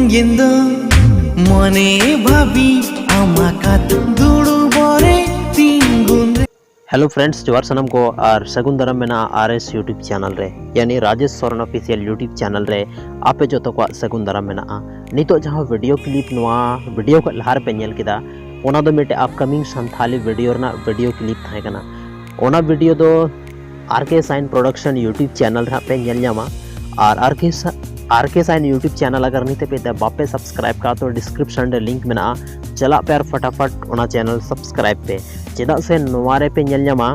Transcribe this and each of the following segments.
जिंदो मने भाभी आमाकात दुड़ुबरे तिंगुन रे। हेलो फ्रेंड्स, जोहार सनम को और सगुन दाराम मेना आरएस यूट्यूब चैनल रे यानी Rajesh Soren official YouTube channel रे आपे जो को सगुन दाराम मेना नितो जहां वीडियो क्लिप नवा वीडियो को लहार पे नेल किदा ओना दो मिटे अपकमिंग संथाली वीडियो रना वीडियो क्लिप थाए कना। ओना वीडियो दो RK sign production YouTube channel रे पे नेल न्यामा और आरके साइन यूट्यूब चैनल अगर नीते पे बापे सब्सक्राइब का तो डिस्क्रिप्शन रे लिंक मेना चला पे फटाफट ओना चैनल सब्सक्राइब पे चेदा से नोवारे पे नेल न्यामा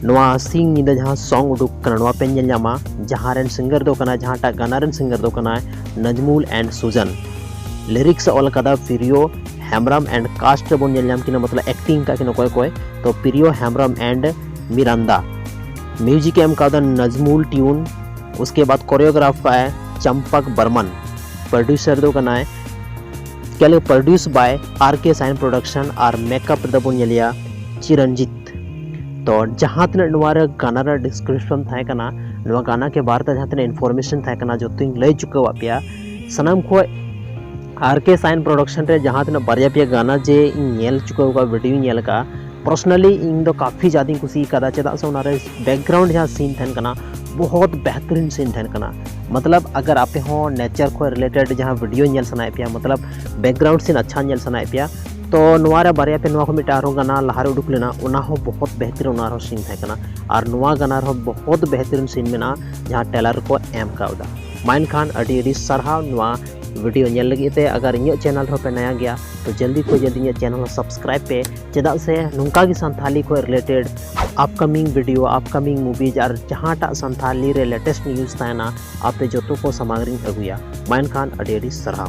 नोवा सिंग निदा जहां सॉन्ग उडुक कना नोवा पे नेल न्यामा जहां रेन सिंगर दो कना जहां टा गाना रेन सिंगर दो कना नजमुल एंड सुजन लिरिक्स ऑल कदा फिरियो हेमब्रम एंड कास्ट बोन नेल न्याम किना मतलब एक्टिंग का किना कोय कोय तो Phiriyo Hembram and Miranda music एम का नजमुल ट्यून उसके बाद कोरियोग्राफ का है चंपक बर्मन प्रोड्यूसर दो कना है क्या produce by RK sign production और मेकअप दबो नेलिया चिरंजीत। तो जहां तने नवारे गाना रा डिस्क्रिप्शन थाए कना नवा गाना के बारे जहां तने इन्फॉर्मेशन थाए कना जो तुम लय चुका वापिया सनम को आरके साइन प्रोडक्शन रे जहां तने बारिया पिया गाना जे नेल चुका का वीडियो नेल का पर्सनली इन दो काफ़ी ज़्यादा कुछ कदा चेदा से उनारे बैकग्राउंड जहाँ सीन थन कना बहुत बेहतरीन सीन थन कना। मतलब अगर आपे हो नेचर को रिलेटेड जहाँ वीडियो नेल सनाए पिया मतलब बैकग्राउंड सीन अच्छा नेल सनाए पिया तो नवारे बारे पे नवा को मिटा आरो गाना लहारे उडुक लेना उना हो बहुत बेहतरीन उना रो सीन था कना और नवा गाना रो बहुत बेहतरीन सीन मेना जहाँ टेलर को एम काउदा माइन खान अडी सरहा नवा वीडियो नेल लगी ते अगर इन चैनल पे नया गया तो जल्दी को जल्दी इन चैनल सब्सक्राइब पे चेदा से नुंका की संथाली को related upcoming video upcoming movies और जहाँ टा संथाली रे लेटेस्ट न्यूज़ ताना आपे जो को सामग्री अगुया माइन खान अडी सरहा।